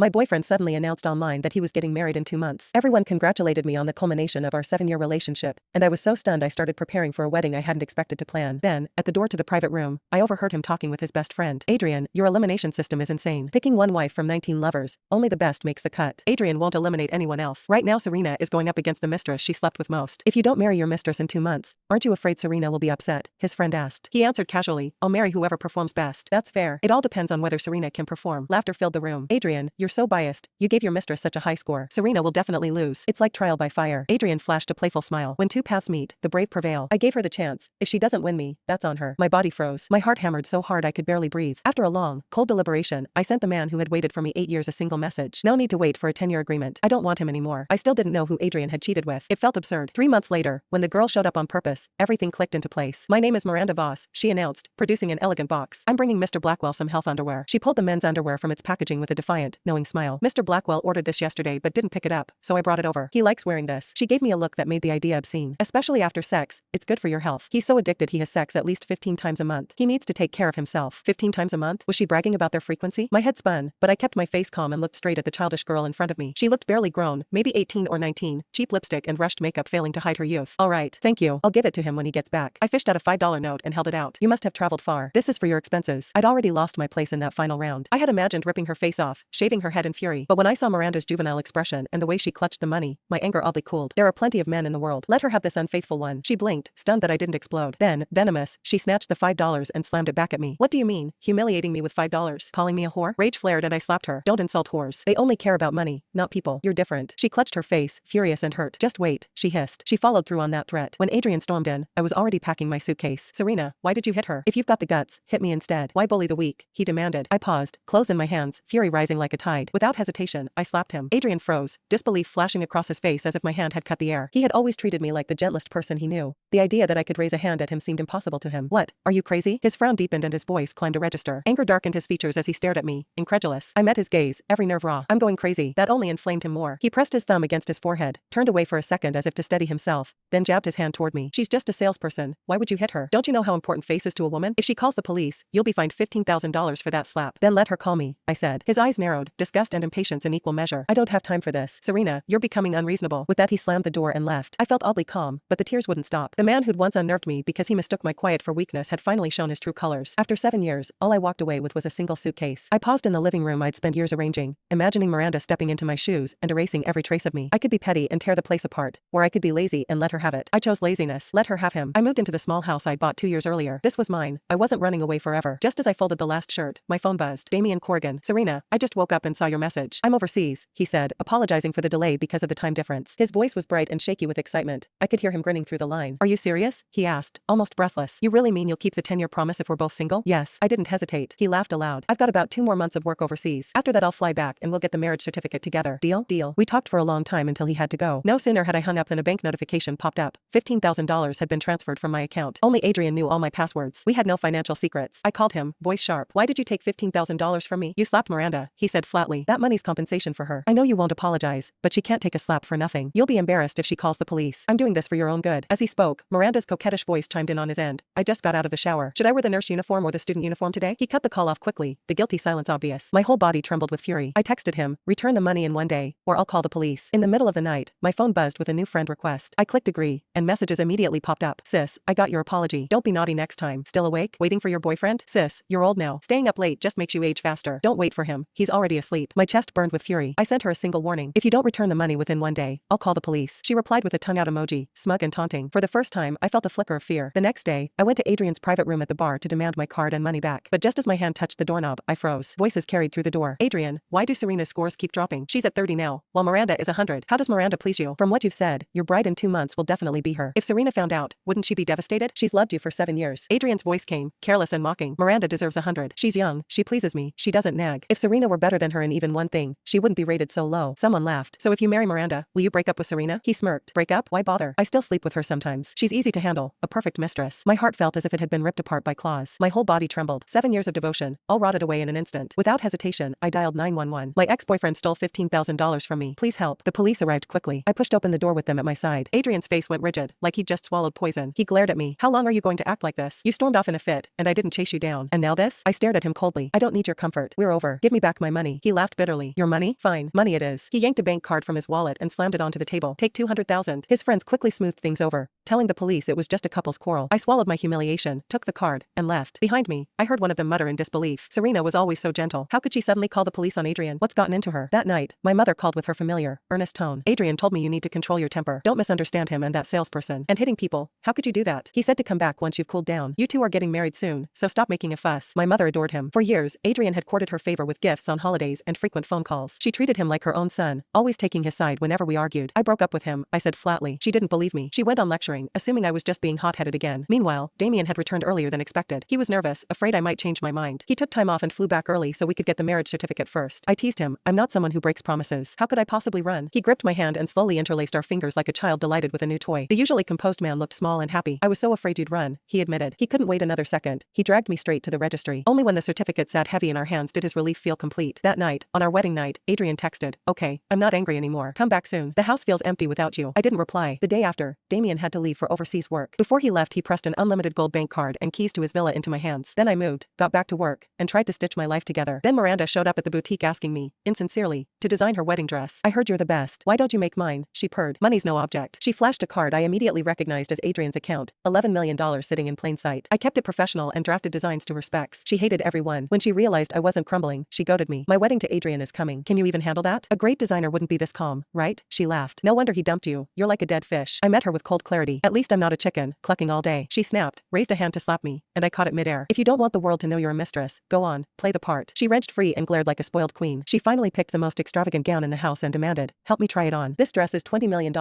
My boyfriend suddenly announced online that he was getting married in 2 months. Everyone congratulated me on the culmination of our 7-year relationship, and I was so stunned I started preparing for a wedding I hadn't expected to plan. Then, at the door to the private room, I overheard him talking with his best friend. Adrian, your elimination system is insane. Picking one wife from 19 lovers, only the best makes the cut. Adrian won't eliminate anyone else. Right now Serena is going up against the mistress she slept with most. If you don't marry your mistress in 2 months, aren't you afraid Serena will be upset? His friend asked. He answered casually, I'll marry whoever performs best. That's fair. It all depends on whether Serena can perform. Laughter filled the room. Adrian, you're so biased. You gave your mistress such a high score. Serena will definitely lose. It's like trial by fire. Adrian flashed a playful smile. When two paths meet, the brave prevail. I gave her the chance. If she doesn't win me, that's on her. My body froze. My heart hammered so hard I could barely breathe. After a long, cold deliberation, I sent the man who had waited for me 8 years a single message. No need to wait for a 10-year agreement. I don't want him anymore. I still didn't know who Adrian had cheated with. It felt absurd. 3 months later, when the girl showed up on purpose, everything clicked into place. My name is Miranda Voss, she announced, producing an elegant box. I'm bringing Mr. Blackwell some health underwear. She pulled the men's underwear from its packaging with a defiant, knowing smile. Mr. Blackwell ordered this yesterday but didn't pick it up, so I brought it over. He likes wearing this. She gave me a look that made the idea obscene. Especially after sex, it's good for your health. He's so addicted he has sex at least 15 times a month. He needs to take care of himself. 15 times a month? Was she bragging about their frequency? My head spun, but I kept my face calm and looked straight at the childish girl in front of me. She looked barely grown, maybe 18 or 19, cheap lipstick and rushed makeup failing to hide her youth. All right, thank you. I'll give it to him when he gets back. I fished out a $5 note and held it out. You must have traveled far. This is for your expenses. I'd already lost my place in that final round. I had imagined ripping her face off, shaving her head in fury, but when I saw Miranda's juvenile expression and the way she clutched the money, my anger oddly cooled. There are plenty of men in the world. Let her have this unfaithful one. She blinked, stunned that I didn't explode. Then, venomous, she snatched the $5 and slammed it back at me. What do you mean, humiliating me with $5? Calling me a whore? Rage flared and I slapped her. Don't insult whores. They only care about money, not people. You're different. She clutched her face, furious and hurt. Just wait, she hissed. She followed through on that threat. When Adrian stormed in, I was already packing my suitcase. Serena, why did you hit her? If you've got the guts, hit me instead. Why bully the weak? He demanded. I paused, clothes in my hands, fury rising like a tide. Without hesitation, I slapped him. Adrian froze, disbelief flashing across his face as if my hand had cut the air. He had always treated me like the gentlest person he knew. The idea that I could raise a hand at him seemed impossible to him. What? Are you crazy? His frown deepened and his voice climbed a register. Anger darkened his features as he stared at me, incredulous. I met his gaze, every nerve raw. I'm going crazy. That only inflamed him more. He pressed his thumb against his forehead, turned away for a second as if to steady himself, then jabbed his hand toward me. She's just a salesperson. Why would you hit her? Don't you know how important face is to a woman? If she calls the police, you'll be fined $15,000 for that slap. Then let her call me, I said. His eyes narrowed, disgust and impatience in equal measure. I don't have time for this. Serena, you're becoming unreasonable. With that he slammed the door and left. I felt oddly calm, but the tears wouldn't stop. The man who'd once unnerved me because he mistook my quiet for weakness had finally shown his true colors. After 7 years, all I walked away with was a single suitcase. I paused in the living room I'd spent years arranging, imagining Miranda stepping into my shoes and erasing every trace of me. I could be petty and tear the place apart, or I could be lazy and let her have it. I chose laziness. Let her have him. I moved into the small house I'd bought 2 years earlier. This was mine. I wasn't running away forever. Just as I folded the last shirt, my phone buzzed. Damian Corrigan. Serena, I just woke up and saw your message. I'm overseas, he said, apologizing for the delay because of the time difference. His voice was bright and shaky with excitement. I could hear him grinning through the line. Are you serious? He asked, almost breathless. You really mean you'll keep the 10-year promise if we're both single? Yes. I didn't hesitate. He laughed aloud. I've got about 2 more months of work overseas. After that I'll fly back and we'll get the marriage certificate together. Deal? Deal. We talked for a long time until he had to go. No sooner had I hung up than a bank notification popped up. $15,000 had been transferred from my account. Only Adrian knew all my passwords. We had no financial secrets. I called him, voice sharp. Why did you take $15,000 from me? You slapped Miranda, he said flatly. That money's compensation for her. I know you won't apologize, but she can't take a slap for nothing. You'll be embarrassed if she calls the police. I'm doing this for your own good. As he spoke, Miranda's coquettish voice chimed in on his end. I just got out of the shower. Should I wear the nurse uniform or the student uniform today? He cut the call off quickly, the guilty silence obvious. My whole body trembled with fury. I texted him, return the money in 1 day, or I'll call the police. In the middle of the night, my phone buzzed with a new friend request. I clicked agree, and messages immediately popped up. Sis, I got your apology. Don't be naughty next time. Still awake? Waiting for your boyfriend? Sis, you're old now. Staying up late just makes you age faster. Don't wait for him. He's already asleep. My chest burned with fury. I sent her a single warning. If you don't return the money within 1 day, I'll call the police. She replied with a tongue-out emoji, smug and taunting. For the first time, I felt a flicker of fear. The next day, I went to Adrian's private room at the bar to demand my card and money back. But just as my hand touched the doorknob, I froze. Voices carried through the door. Adrian, why do Serena's scores keep dropping? She's at 30 now, while Miranda is 100. How does Miranda please you? From what you've said, your bride in 2 months will definitely be her. If Serena found out, wouldn't she be devastated? She's loved you for 7 years. Adrian's voice came, careless and mocking. Miranda deserves 100. She's young, she pleases me, she doesn't nag. If Serena were better than her in even one thing, she wouldn't be rated so low. Someone laughed. So if you marry Miranda, will you break up with Serena? He smirked. Break up? Why bother? I still sleep with her sometimes. She's easy to handle, a perfect mistress. My heart felt as if it had been ripped apart by claws. My whole body trembled. 7 years of devotion, all rotted away in an instant. Without hesitation, I dialed 911. My ex-boyfriend stole $15,000 from me. Please help. The police arrived quickly. I pushed open the door with them at my side. Adrian's face went rigid, like he'd just swallowed poison. He glared at me. How long are you going to act like this? You stormed off in a fit, and I didn't chase you down. And now this? I stared at him coldly. I don't need your comfort. We're over. Give me back my money. He He laughed bitterly. Your money? Fine, money it is. He yanked a bank card from his wallet and slammed it onto the table. Take 200,000. His friends quickly smoothed things over, telling the police it was just a couple's quarrel. I swallowed my humiliation, took the card, and left. Behind me, I heard one of them mutter in disbelief. Serena was always so gentle. How could she suddenly call the police on Adrian? What's gotten into her? That night, my mother called with her familiar, earnest tone. Adrian told me you need to control your temper. Don't misunderstand him and that salesperson. And hitting people. How could you do that? He said to come back once you've cooled down. You two are getting married soon, so stop making a fuss. My mother adored him. For years, Adrian had courted her favor with gifts on holidays and frequent phone calls. She treated him like her own son, always taking his side whenever we argued. I broke up with him, I said flatly. She didn't believe me. She went on lecturing, assuming I was just being hot-headed again. Meanwhile, Damien had returned earlier than expected. He was nervous, afraid I might change my mind. He took time off and flew back early so we could get the marriage certificate first. I teased him. I'm not someone who breaks promises. How could I possibly run? He gripped my hand and slowly interlaced our fingers like a child delighted with a new toy. The usually composed man looked small and happy. I was so afraid you'd run, he admitted. He couldn't wait another second. He dragged me straight to the registry. Only when the certificate sat heavy in our hands did his relief feel complete. That night, on our wedding night, Adrian texted, okay, I'm not angry anymore. Come back soon. The house feels empty without you. I didn't reply. The day after, Damien had to leave for overseas work. Before he left, he pressed an unlimited gold bank card and keys to his villa into my hands. Then I moved, got back to work, and tried to stitch my life together. Then Miranda showed up at the boutique asking me, insincerely, to design her wedding dress. I heard you're the best. Why don't you make mine? She purred. Money's no object. She flashed a card I immediately recognized as Adrian's account, $11 million sitting in plain sight. I kept it professional and drafted designs to her specs. She hated every one. When she realized I wasn't crumbling, she goaded me. My wedding to Adrian is coming. Can you even handle that? A great designer wouldn't be this calm, right? She laughed. No wonder he dumped you. You're like a dead fish. I met her with cold clarity. At least I'm not a chicken, clucking all day. She snapped, raised a hand to slap me, and I caught it midair. If you don't want the world to know you're a mistress, go on, play the part. She wrenched free and glared like a spoiled queen. She finally picked the most extravagant gown in the house and demanded, help me try it on. This dress is $20 million,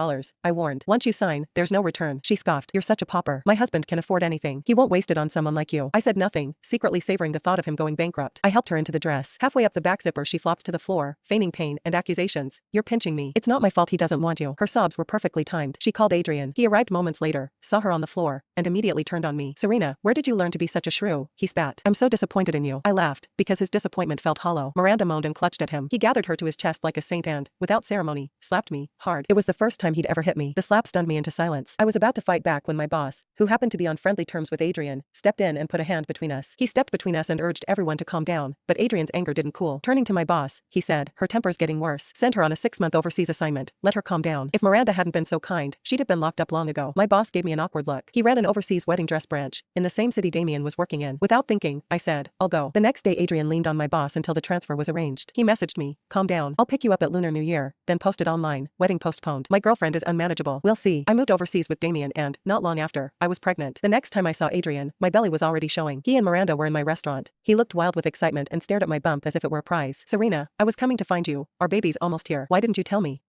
I warned. Once you sign, there's no return. She scoffed. You're such a pauper. My husband can afford anything. He won't waste it on someone like you. I said nothing, secretly savoring the thought of him going bankrupt. I helped her into the dress. Halfway up the back zipper she flopped to the floor, feigning pain and accusations. You're pinching me. It's not my fault he doesn't want you. Her sobs were perfectly timed. She called Adrian. He arrived moments later, saw her on the floor, and immediately turned on me. Serena, where did you learn to be such a shrew? He spat. I'm so disappointed in you. I laughed, because his disappointment felt hollow. Miranda moaned and clutched at him. He gathered her to his chest like a saint and, without ceremony, slapped me, hard. It was the first time he'd ever hit me. The slap stunned me into silence. I was about to fight back when my boss, who happened to be on friendly terms with Adrian, stepped in and put a hand between us. He stepped between us and urged everyone to calm down, but Adrian's anger didn't cool. Turning to my boss, he said, her temper's getting worse. Send her on a 6-month overseas assignment. Let her calm down. If Miranda hadn't been so kind, she'd have been locked up long ago. My boss gave me an awkward look. He ran an overseas wedding dress branch, in the same city Damien was working in. Without thinking, I said, I'll go. The next day Adrian leaned on my boss until the transfer was arranged. He messaged me, calm down. I'll pick you up at Lunar New Year, then posted online, wedding postponed. My girlfriend is unmanageable. We'll see. I moved overseas with Damien and, not long after, I was pregnant. The next time I saw Adrian, my belly was already showing. He and Miranda were in my restaurant. He looked wild with excitement and stared at my bump as if it were a prize. Serena, I was coming to find you. Our baby's almost here. Why didn't you tell me?